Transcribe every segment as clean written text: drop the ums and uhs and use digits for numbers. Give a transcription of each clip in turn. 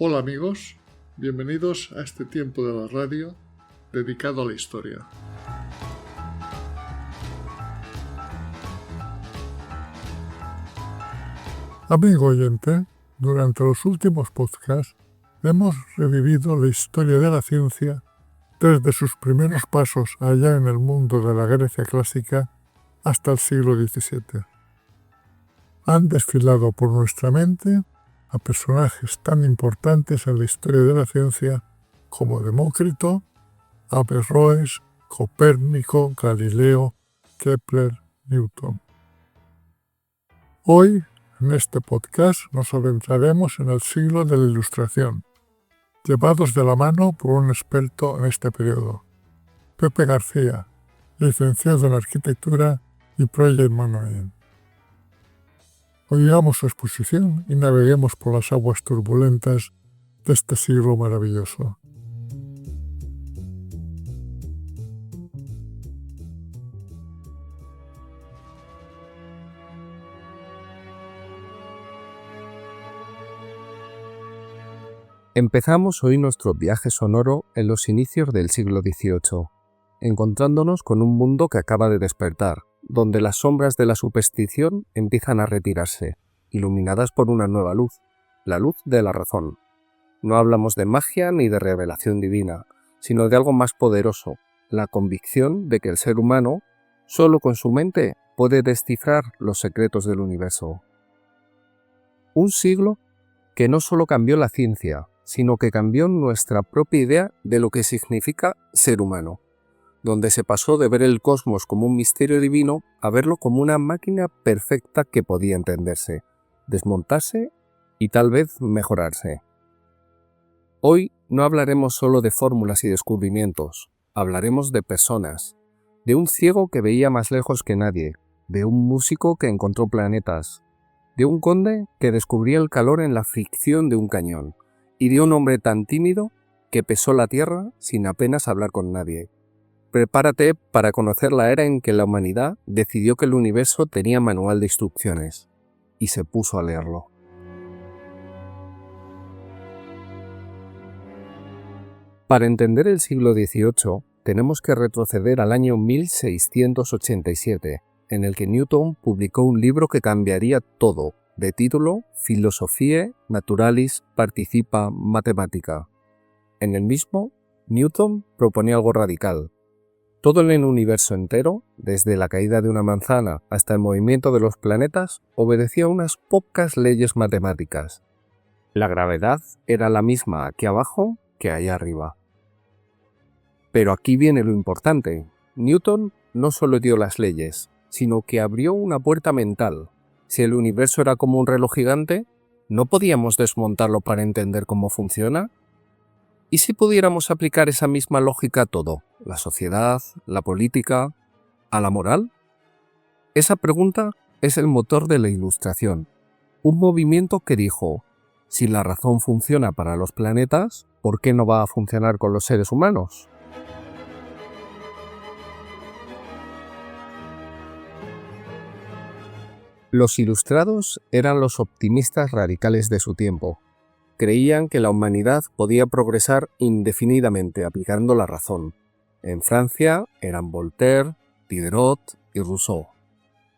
Hola amigos, bienvenidos a este tiempo de la radio dedicado a la historia. Amigo oyente, durante los últimos podcasts hemos revivido la historia de la ciencia desde sus primeros pasos allá en el mundo de la Grecia clásica hasta el siglo XVII. Han desfilado por nuestra mente a personajes tan importantes en la historia de la ciencia como Demócrito, Averroes, Copérnico, Galileo, Kepler, Newton. Hoy, en este podcast, nos adentraremos en el siglo de la Ilustración, llevados de la mano por un experto en este periodo, Pepe García, licenciado en Arquitectura y Project Manager. Oigamos su exposición y naveguemos por las aguas turbulentas de este siglo maravilloso. Empezamos hoy nuestro viaje sonoro en los inicios del siglo XVIII, encontrándonos con un mundo que acaba de despertar, donde las sombras de la superstición empiezan a retirarse, iluminadas por una nueva luz, la luz de la razón. No hablamos de magia ni de revelación divina, sino de algo más poderoso, la convicción de que el ser humano, solo con su mente, puede descifrar los secretos del universo. Un siglo que no solo cambió la ciencia, sino que cambió nuestra propia idea de lo que significa ser humano, donde se pasó de ver el cosmos como un misterio divino a verlo como una máquina perfecta que podía entenderse, desmontarse y tal vez mejorarse. Hoy no hablaremos solo de fórmulas y descubrimientos, hablaremos de personas, de un ciego que veía más lejos que nadie, de un músico que encontró planetas, de un conde que descubría el calor en la fricción de un cañón, y de un hombre tan tímido que pesó la tierra sin apenas hablar con nadie. Prepárate para conocer la era en que la humanidad decidió que el universo tenía manual de instrucciones, y se puso a leerlo. Para entender el siglo XVIII, tenemos que retroceder al año 1687, en el que Newton publicó un libro que cambiaría todo, de título Philosophiae Naturalis Participa Mathematica. En el mismo, Newton proponía algo radical. Todo en el universo entero, desde la caída de una manzana hasta el movimiento de los planetas, obedecía a unas pocas leyes matemáticas. La gravedad era la misma aquí abajo que allá arriba. Pero aquí viene lo importante. Newton no solo dio las leyes, sino que abrió una puerta mental. Si el universo era como un reloj gigante, ¿no podíamos desmontarlo para entender cómo funciona? ¿Y si pudiéramos aplicar esa misma lógica a todo? ¿La sociedad, la política, a la moral? Esa pregunta es el motor de la Ilustración, un movimiento que dijo, si la razón funciona para los planetas, ¿por qué no va a funcionar con los seres humanos? Los ilustrados eran los optimistas radicales de su tiempo. Creían que la humanidad podía progresar indefinidamente aplicando la razón. En Francia eran Voltaire, Diderot y Rousseau.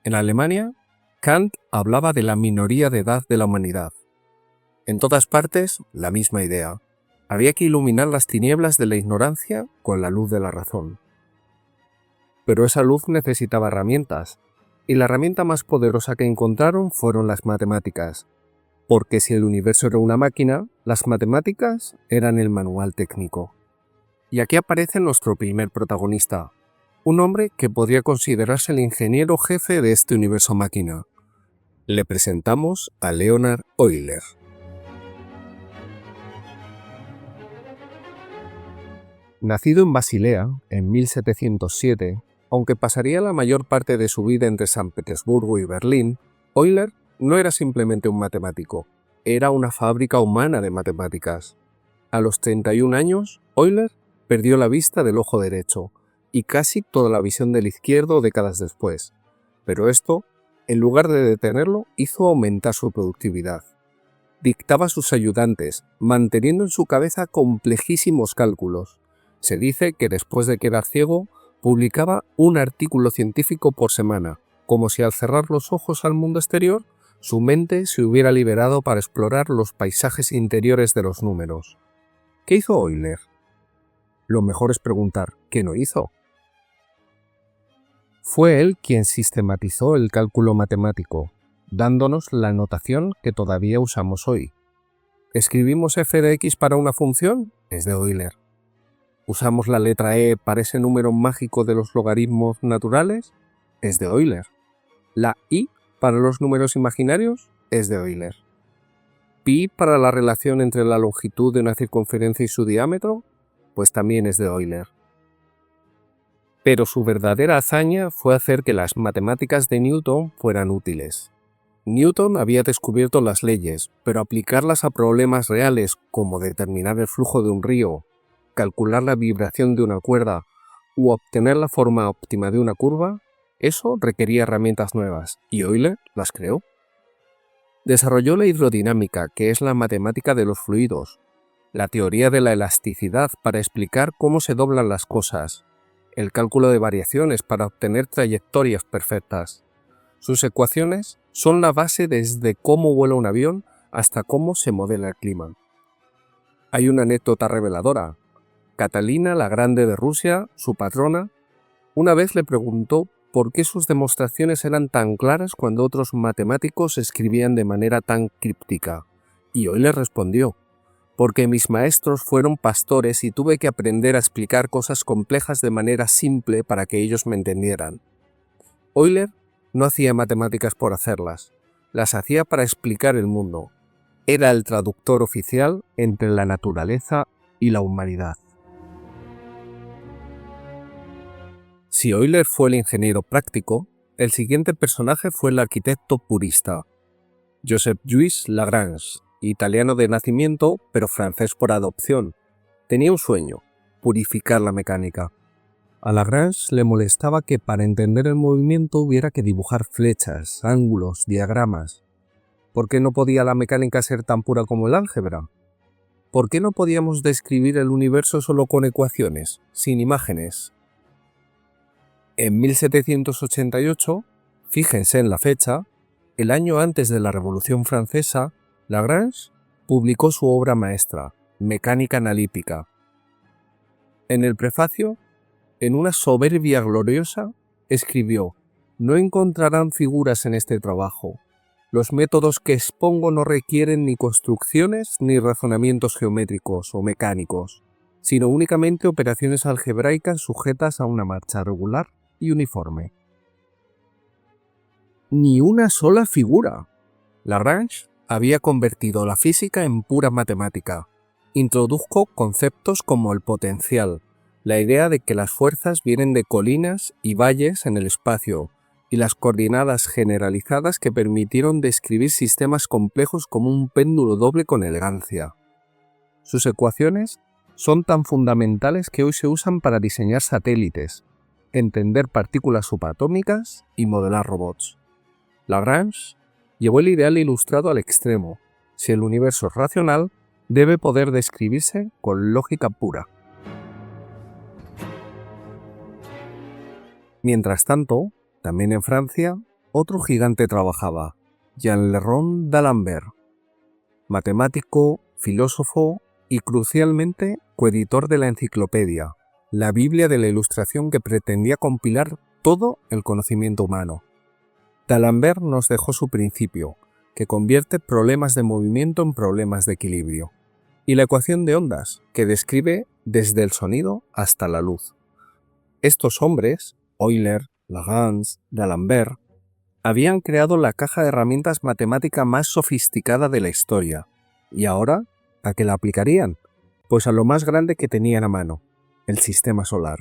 En Alemania, Kant hablaba de la minoría de edad de la humanidad. En todas partes, la misma idea. Había que iluminar las tinieblas de la ignorancia con la luz de la razón. Pero esa luz necesitaba herramientas, y la herramienta más poderosa que encontraron fueron las matemáticas. Porque si el universo era una máquina, las matemáticas eran el manual técnico. Y aquí aparece nuestro primer protagonista, un hombre que podría considerarse el ingeniero jefe de este universo máquina. Le presentamos a Leonhard Euler. Nacido en Basilea en 1707, aunque pasaría la mayor parte de su vida entre San Petersburgo y Berlín, Euler no era simplemente un matemático, era una fábrica humana de matemáticas. A los 31 años, Euler perdió la vista del ojo derecho y casi toda la visión del izquierdo décadas después. Pero esto, en lugar de detenerlo, hizo aumentar su productividad. dictaba a sus ayudantes, manteniendo en su cabeza complejísimos cálculos. Se dice que después de quedar ciego, publicaba un artículo científico por semana, como si al cerrar los ojos al mundo exterior, su mente se hubiera liberado para explorar los paisajes interiores de los números. ¿Qué hizo Euler? Lo mejor es preguntar, ¿qué no hizo? Fue él quien sistematizó el cálculo matemático, dándonos la notación que todavía usamos hoy. ¿Escribimos f de x para una función? Es de Euler. ¿Usamos la letra e para ese número mágico de los logaritmos naturales? Es de Euler. ¿La i para los números imaginarios? Es de Euler. ¿Pi para la relación entre la longitud de una circunferencia y su diámetro? Pues también es de Euler. Pero su verdadera hazaña fue hacer que las matemáticas de Newton fueran útiles. Newton había descubierto las leyes, pero aplicarlas a problemas reales como determinar el flujo de un río, calcular la vibración de una cuerda u obtener la forma óptima de una curva, eso requería herramientas nuevas, y Euler las creó. Desarrolló la hidrodinámica, que es la matemática de los fluidos, la teoría de la elasticidad para explicar cómo se doblan las cosas, el cálculo de variaciones para obtener trayectorias perfectas. Sus ecuaciones son la base desde cómo vuela un avión hasta cómo se modela el clima. Hay una anécdota reveladora. Catalina la Grande de Rusia, su patrona, una vez le preguntó por qué sus demostraciones eran tan claras cuando otros matemáticos escribían de manera tan críptica. Y hoy le respondió: porque mis maestros fueron pastores y tuve que aprender a explicar cosas complejas de manera simple para que ellos me entendieran. Euler no hacía matemáticas por hacerlas, las hacía para explicar el mundo. Era el traductor oficial entre la naturaleza y la humanidad. Si Euler fue el ingeniero práctico, el siguiente personaje fue el arquitecto purista, Joseph-Louis Lagrange, italiano de nacimiento, pero francés por adopción. Tenía un sueño: purificar la mecánica. A Lagrange le molestaba que para entender el movimiento hubiera que dibujar flechas, ángulos, diagramas. ¿Por qué no podía la mecánica ser tan pura como el álgebra? ¿Por qué no podíamos describir el universo solo con ecuaciones, sin imágenes? En 1788, fíjense en la fecha, el año antes de la Revolución Francesa, Lagrange publicó su obra maestra, Mecánica Analítica. En el prefacio, en una soberbia gloriosa, escribió: «No encontrarán figuras en este trabajo. Los métodos que expongo no requieren ni construcciones ni razonamientos geométricos o mecánicos, sino únicamente operaciones algebraicas sujetas a una marcha regular y uniforme». Ni una sola figura. Lagrange había convertido la física en pura matemática. Introdujo conceptos como el potencial, la idea de que las fuerzas vienen de colinas y valles en el espacio, y las coordenadas generalizadas que permitieron describir sistemas complejos como un péndulo doble con elegancia. Sus ecuaciones son tan fundamentales que hoy se usan para diseñar satélites, entender partículas subatómicas y modelar robots. Lagrange llevó el ideal ilustrado al extremo: si el universo es racional, debe poder describirse con lógica pura. Mientras tanto, también en Francia, otro gigante trabajaba, Jean Léron d'Alembert, matemático, filósofo y, crucialmente, coeditor de la Enciclopedia, la Biblia de la Ilustración que pretendía compilar todo el conocimiento humano. D'Alembert nos dejó su principio, que convierte problemas de movimiento en problemas de equilibrio, y la ecuación de ondas, que describe desde el sonido hasta la luz. Estos hombres, Euler, Lagrange, D'Alembert, habían creado la caja de herramientas matemática más sofisticada de la historia. ¿Y ahora a qué la aplicarían? Pues a lo más grande que tenían a mano, el sistema solar.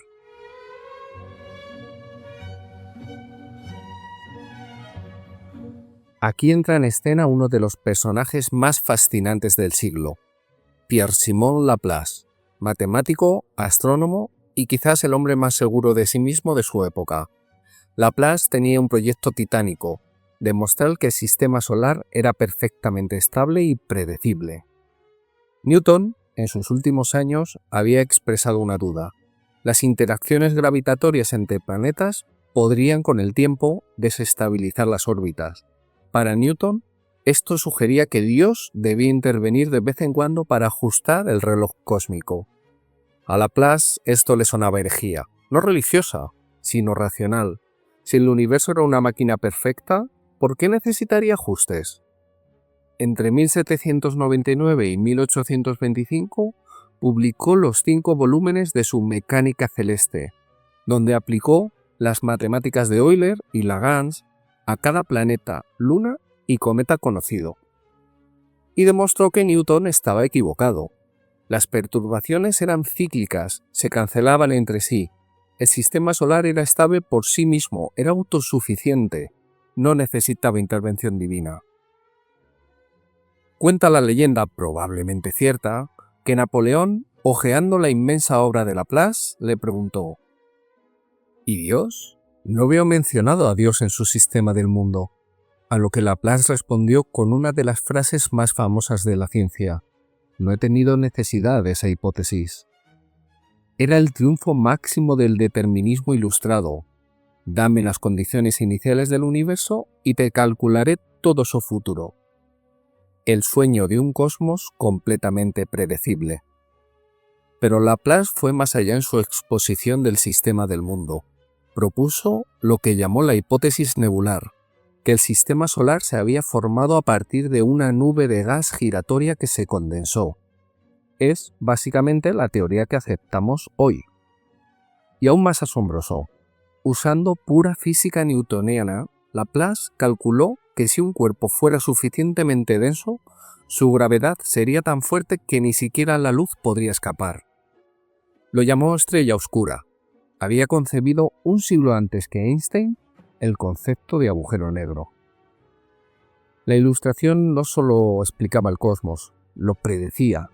Aquí entra en escena uno de los personajes más fascinantes del siglo, Pierre-Simon Laplace, matemático, astrónomo y quizás el hombre más seguro de sí mismo de su época. Laplace tenía un proyecto titánico: demostrar que el sistema solar era perfectamente estable y predecible. Newton, en sus últimos años, había expresado una duda. Las interacciones gravitatorias entre planetas podrían con el tiempo desestabilizar las órbitas. Para Newton, esto sugería que Dios debía intervenir de vez en cuando para ajustar el reloj cósmico. A Laplace esto le sonaba herejía, no religiosa, sino racional. Si el universo era una máquina perfecta, ¿por qué necesitaría ajustes? Entre 1799 y 1825 publicó los 5 volúmenes de su Mecánica Celeste, donde aplicó las matemáticas de Euler y Lagrange a cada planeta, luna y cometa conocido. Y demostró que Newton estaba equivocado. Las perturbaciones eran cíclicas, se cancelaban entre sí. El sistema solar era estable por sí mismo, era autosuficiente, no necesitaba intervención divina. Cuenta la leyenda, probablemente cierta, que Napoleón, hojeando la inmensa obra de Laplace, le preguntó: ¿y Dios? No veo mencionado a Dios en su sistema del mundo. A lo que Laplace respondió con una de las frases más famosas de la ciencia: no he tenido necesidad de esa hipótesis. Era el triunfo máximo del determinismo ilustrado. Dame las condiciones iniciales del universo y te calcularé todo su futuro. El sueño de un cosmos completamente predecible. Pero Laplace fue más allá en su exposición del sistema del mundo. Propuso lo que llamó la hipótesis nebular, que el sistema solar se había formado a partir de una nube de gas giratoria que se condensó. Es básicamente la teoría que aceptamos hoy. Y aún más asombroso, usando pura física newtoniana, Laplace calculó que si un cuerpo fuera suficientemente denso, su gravedad sería tan fuerte que ni siquiera la luz podría escapar. Lo llamó estrella oscura. Había concebido un siglo antes que Einstein el concepto de agujero negro. La ilustración no solo explicaba el cosmos, lo predecía.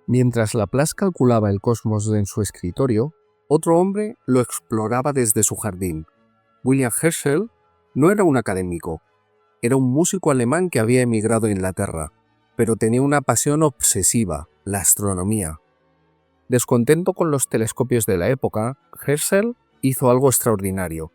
Mientras Laplace calculaba el cosmos en su escritorio, otro hombre lo exploraba desde su jardín. William Herschel no era un académico, era un músico alemán que había emigrado a Inglaterra, pero tenía una pasión obsesiva, la astronomía. Descontento con los telescopios de la época, Herschel hizo algo extraordinario.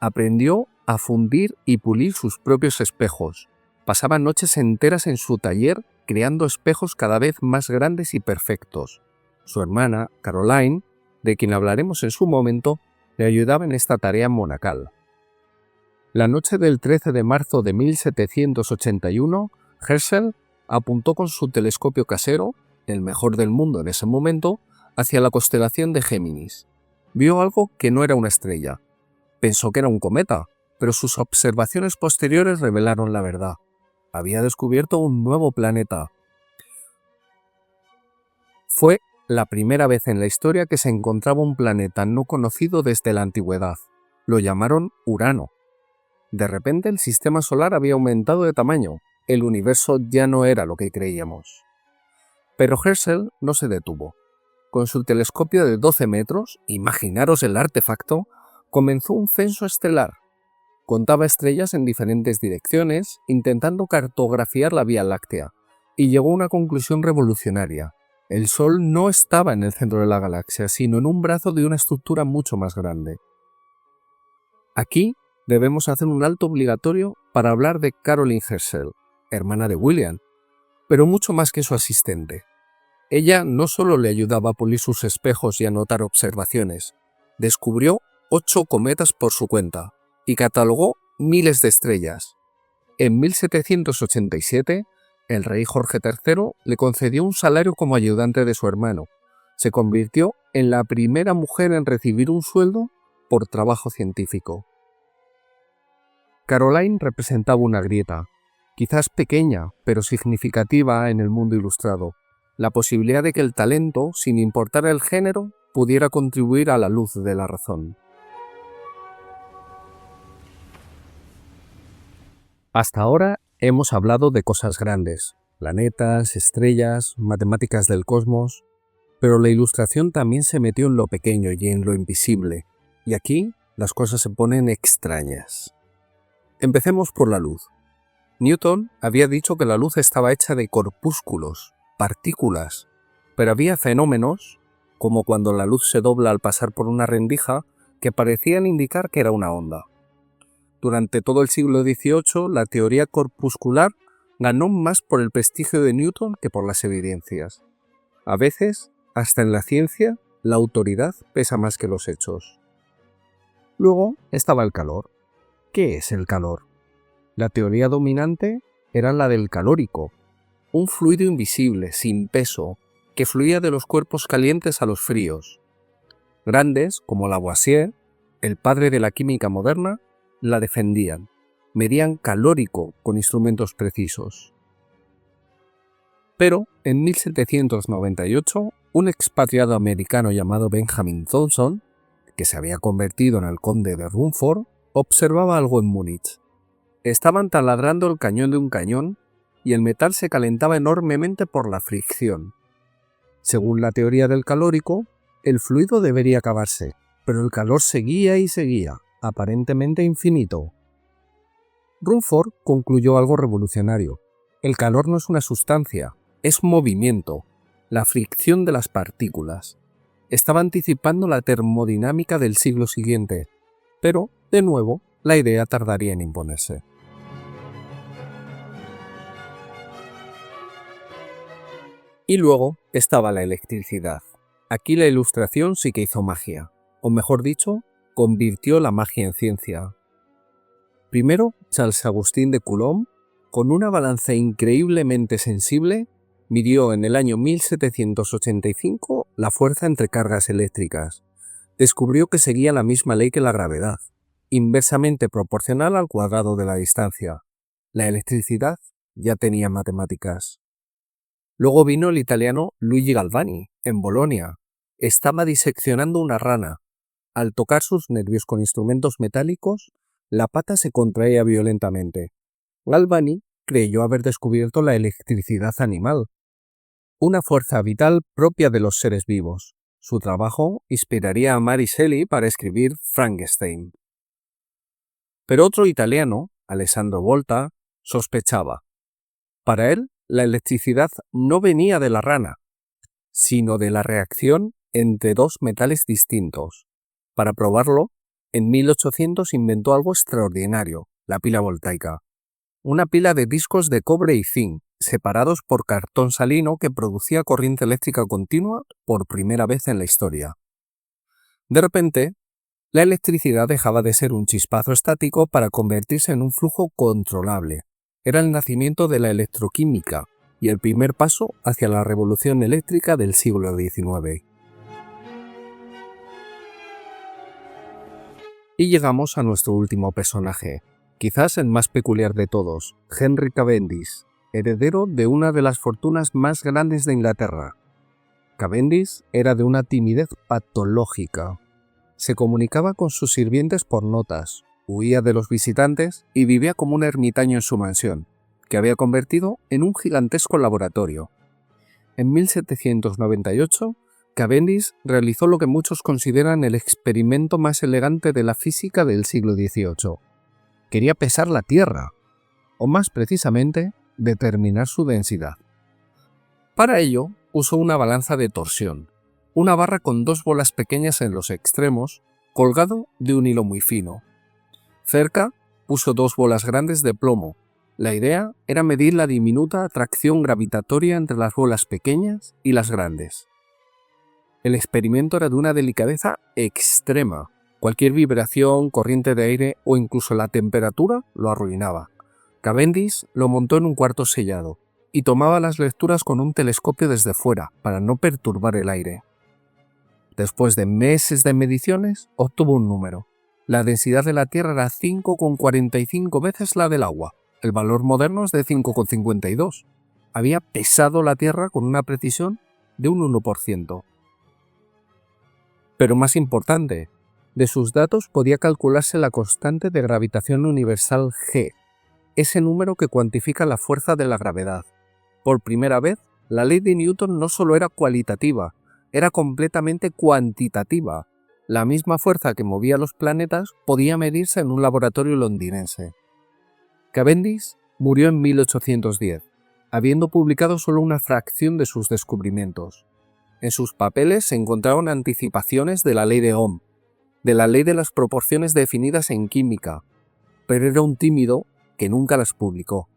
Aprendió a fundir y pulir sus propios espejos. Pasaba noches enteras en su taller creando espejos cada vez más grandes y perfectos. Su hermana, Caroline, de quien hablaremos en su momento, le ayudaba en esta tarea monacal. La noche del 13 de marzo de 1781, Herschel apuntó con su telescopio casero, el mejor del mundo en ese momento, hacia la constelación de Géminis. Vio algo que no era una estrella. Pensó que era un cometa, pero sus observaciones posteriores revelaron la verdad. Había descubierto un nuevo planeta. Fue la primera vez en la historia que se encontraba un planeta no conocido desde la antigüedad. Lo llamaron Urano. De repente el sistema solar había aumentado de tamaño. El universo ya no era lo que creíamos. Pero Herschel no se detuvo. Con su telescopio de 12 metros, imaginaros el artefacto, comenzó un censo estelar. Contaba estrellas en diferentes direcciones, intentando cartografiar la Vía Láctea, y llegó a una conclusión revolucionaria. El Sol no estaba en el centro de la galaxia, sino en un brazo de una estructura mucho más grande. Aquí debemos hacer un alto obligatorio para hablar de Caroline Herschel, hermana de William, pero mucho más que su asistente. Ella no solo le ayudaba a pulir sus espejos y a notar observaciones, descubrió 8 cometas por su cuenta y catalogó miles de estrellas. En 1787, el rey Jorge III le concedió un salario como ayudante de su hermano. Se convirtió en la primera mujer en recibir un sueldo por trabajo científico. Caroline representaba una grieta, quizás pequeña, pero significativa en el mundo ilustrado. La posibilidad de que el talento, sin importar el género, pudiera contribuir a la luz de la razón. Hasta ahora hemos hablado de cosas grandes, planetas, estrellas, matemáticas del cosmos, Pero la Ilustración también se metió en lo pequeño y en lo invisible, y aquí las cosas se ponen extrañas. Empecemos por la luz. Newton había dicho que la luz estaba hecha de corpúsculos, partículas, pero había fenómenos, como cuando la luz se dobla al pasar por una rendija, que parecían indicar que era una onda. Durante todo el siglo XVIII, la teoría corpuscular ganó más por el prestigio de Newton que por las evidencias. A veces, hasta en la ciencia, la autoridad pesa más que los hechos. Luego estaba el calor. ¿Qué es el calor? La teoría dominante era la del calórico, un fluido invisible, sin peso, que fluía de los cuerpos calientes a los fríos. Grandes, como Lavoisier, el padre de la química moderna, la defendían. Medían calórico con instrumentos precisos. Pero en 1798, un expatriado americano llamado Benjamin Thompson, que se había convertido en el conde de Rumford, observaba algo en Múnich. Estaban taladrando el cañón de un cañón y el metal se calentaba enormemente por la fricción. Según la teoría del calórico, el fluido debería acabarse, pero el calor seguía y seguía, aparentemente infinito. Rumford concluyó algo revolucionario. El calor no es una sustancia, es movimiento, la fricción de las partículas. Estaba anticipando la termodinámica del siglo siguiente, pero, de nuevo, la idea tardaría en imponerse. Y luego estaba la electricidad. Aquí la Ilustración sí que hizo magia, o mejor dicho, convirtió la magia en ciencia. Primero, Charles Agustín de Coulomb, con una balanza increíblemente sensible, midió en el año 1785 la fuerza entre cargas eléctricas. Descubrió que seguía la misma ley que la gravedad, inversamente proporcional al cuadrado de la distancia. La electricidad ya tenía matemáticas. Luego vino el italiano Luigi Galvani, en Bolonia. Estaba diseccionando una rana. Al tocar sus nervios con instrumentos metálicos, la pata se contraía violentamente. Galvani creyó haber descubierto la electricidad animal, una fuerza vital propia de los seres vivos. Su trabajo inspiraría a Mary Shelley para escribir Frankenstein. Pero otro italiano, Alessandro Volta, sospechaba. Para él, la electricidad no venía de la rana, sino de la reacción entre dos metales distintos. Para probarlo, en 1800 inventó algo extraordinario, la pila voltaica. Una pila de discos de cobre y zinc, separados por cartón salino que producía corriente eléctrica continua por primera vez en la historia. De repente, la electricidad dejaba de ser un chispazo estático para convertirse en un flujo controlable. Era el nacimiento de la electroquímica y el primer paso hacia la revolución eléctrica del siglo XIX. Y llegamos a nuestro último personaje, quizás el más peculiar de todos, Henry Cavendish, heredero de una de las fortunas más grandes de Inglaterra. Cavendish era de una timidez patológica. Se comunicaba con sus sirvientes por notas, huía de los visitantes y vivía como un ermitaño en su mansión, que había convertido en un gigantesco laboratorio. En 1798, Cavendish realizó lo que muchos consideran el experimento más elegante de la física del siglo XVIII. Quería pesar la Tierra, o más precisamente, determinar su densidad. Para ello, usó una balanza de torsión, una barra con dos bolas pequeñas en los extremos, colgado de un hilo muy fino. Cerca, puso dos bolas grandes de plomo. La idea era medir la diminuta atracción gravitatoria entre las bolas pequeñas y las grandes. El experimento era de una delicadeza extrema. Cualquier vibración, corriente de aire o incluso la temperatura lo arruinaba. Cavendish lo montó en un cuarto sellado y tomaba las lecturas con un telescopio desde fuera para no perturbar el aire. Después de meses de mediciones, obtuvo un número. La densidad de la Tierra era 5,45 veces la del agua. El valor moderno es de 5,52. Había pesado la Tierra con una precisión de un 1%. Pero más importante, de sus datos podía calcularse la constante de gravitación universal G, ese número que cuantifica la fuerza de la gravedad. Por primera vez, la ley de Newton no solo era cualitativa, era completamente cuantitativa. La misma fuerza que movía los planetas podía medirse en un laboratorio londinense. Cavendish murió en 1810, habiendo publicado solo una fracción de sus descubrimientos. En sus papeles se encontraron anticipaciones de la ley de Ohm, de la ley de las proporciones definidas en química, pero era un tímido que nunca las publicó.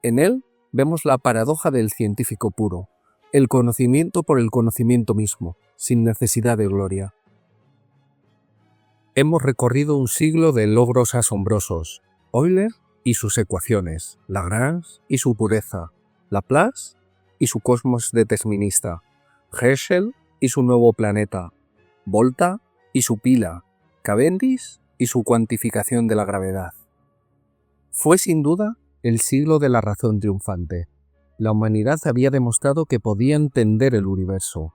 En él vemos la paradoja del científico puro, el conocimiento por el conocimiento mismo, sin necesidad de gloria. Hemos recorrido un siglo de logros asombrosos: Euler y sus ecuaciones, Lagrange y su pureza, Laplace y su cosmos determinista, Herschel y su nuevo planeta, Volta y su pila, Cavendish y su cuantificación de la gravedad. Fue sin duda el siglo de la razón triunfante. La humanidad había demostrado que podía entender el universo.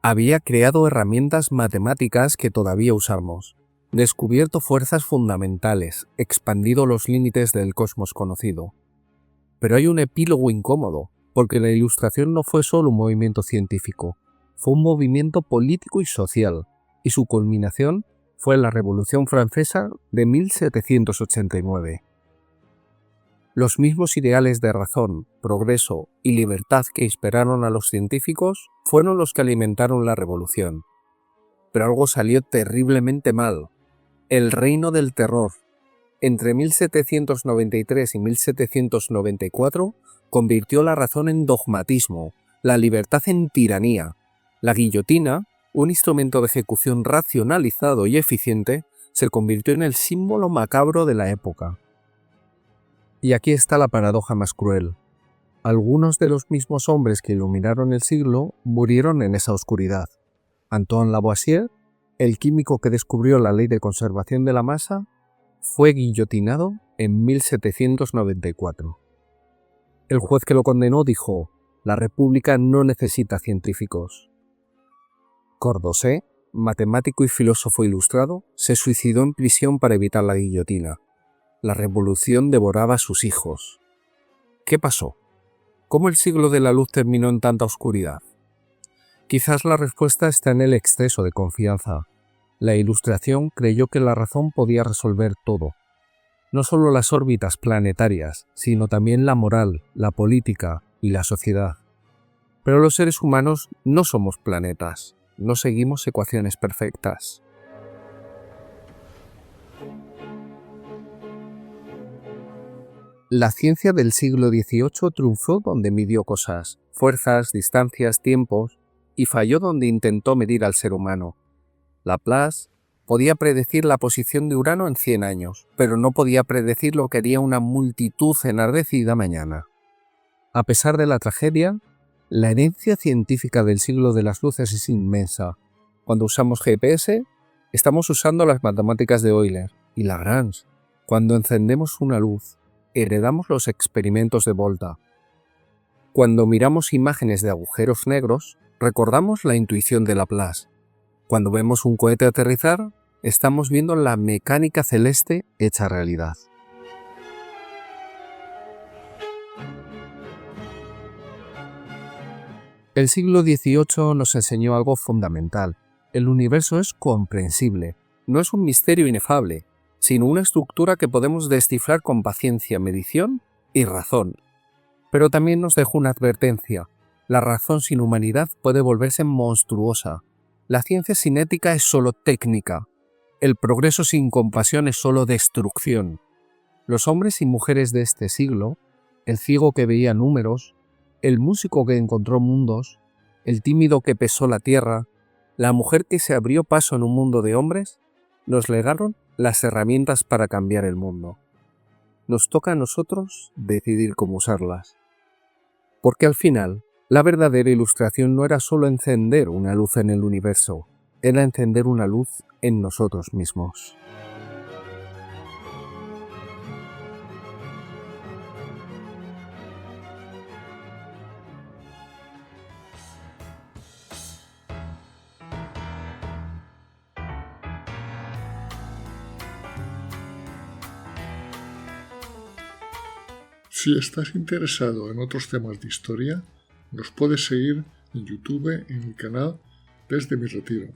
Había creado herramientas matemáticas que todavía usamos, descubierto fuerzas fundamentales, expandido los límites del cosmos conocido. Pero hay un epílogo incómodo, porque la Ilustración no fue solo un movimiento científico, fue un movimiento político y social, y su culminación fue la Revolución Francesa de 1789. Los mismos ideales de razón, progreso y libertad que inspiraron a los científicos fueron los que alimentaron la revolución. Pero algo salió terriblemente mal. El reino del terror. Entre 1793 y 1794 convirtió la razón en dogmatismo, la libertad en tiranía. La guillotina, un instrumento de ejecución racionalizado y eficiente, se convirtió en el símbolo macabro de la época. Y aquí está la paradoja más cruel. Algunos de los mismos hombres que iluminaron el siglo murieron en esa oscuridad. Antoine Lavoisier, el químico que descubrió la ley de conservación de la masa, fue guillotinado en 1794. El juez que lo condenó dijo: «La República no necesita científicos». Condorcet, matemático y filósofo ilustrado, se suicidó en prisión para evitar la guillotina. La revolución devoraba a sus hijos. ¿Qué pasó? ¿Cómo el siglo de la luz terminó en tanta oscuridad? Quizás la respuesta está en el exceso de confianza. La Ilustración creyó que la razón podía resolver todo. No solo las órbitas planetarias, sino también la moral, la política y la sociedad. Pero los seres humanos no somos planetas, no seguimos ecuaciones perfectas. La ciencia del siglo XVIII triunfó donde midió cosas, fuerzas, distancias, tiempos, y falló donde intentó medir al ser humano. Laplace podía predecir la posición de Urano en 100 años, pero no podía predecir lo que haría una multitud enardecida mañana. A pesar de la tragedia, la herencia científica del siglo de las luces es inmensa. Cuando usamos GPS, estamos usando las matemáticas de Euler y Lagrange. Cuando encendemos una luz, heredamos los experimentos de Volta. Cuando miramos imágenes de agujeros negros, recordamos la intuición de Laplace. Cuando vemos un cohete aterrizar, estamos viendo la mecánica celeste hecha realidad. El siglo XVIII nos enseñó algo fundamental. El universo es comprensible, no es un misterio inefable, sino una estructura que podemos descifrar con paciencia, medición y razón. Pero también nos dejó una advertencia: la razón sin humanidad puede volverse monstruosa. La ciencia sin ética es solo técnica. El progreso sin compasión es solo destrucción. Los hombres y mujeres de este siglo, el ciego que veía números, el músico que encontró mundos, el tímido que pesó la tierra, la mujer que se abrió paso en un mundo de hombres, nos legaron las herramientas para cambiar el mundo. Nos toca a nosotros decidir cómo usarlas. Porque al final, la verdadera ilustración no era solo encender una luz en el universo, era encender una luz en nosotros mismos. Si estás interesado en otros temas de historia, nos puedes seguir en YouTube en mi canal Desde mi Retiro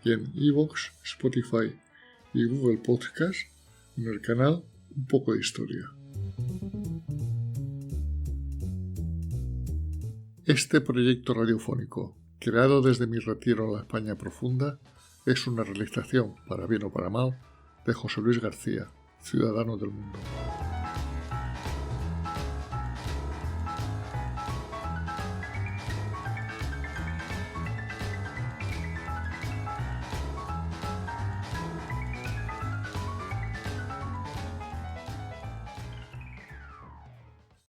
y en iVoox, Spotify y Google Podcast en el canal Un poco de Historia. Este proyecto radiofónico, creado desde mi retiro en la España profunda, es una realización, para bien o para mal, de José Luis García, ciudadano del mundo.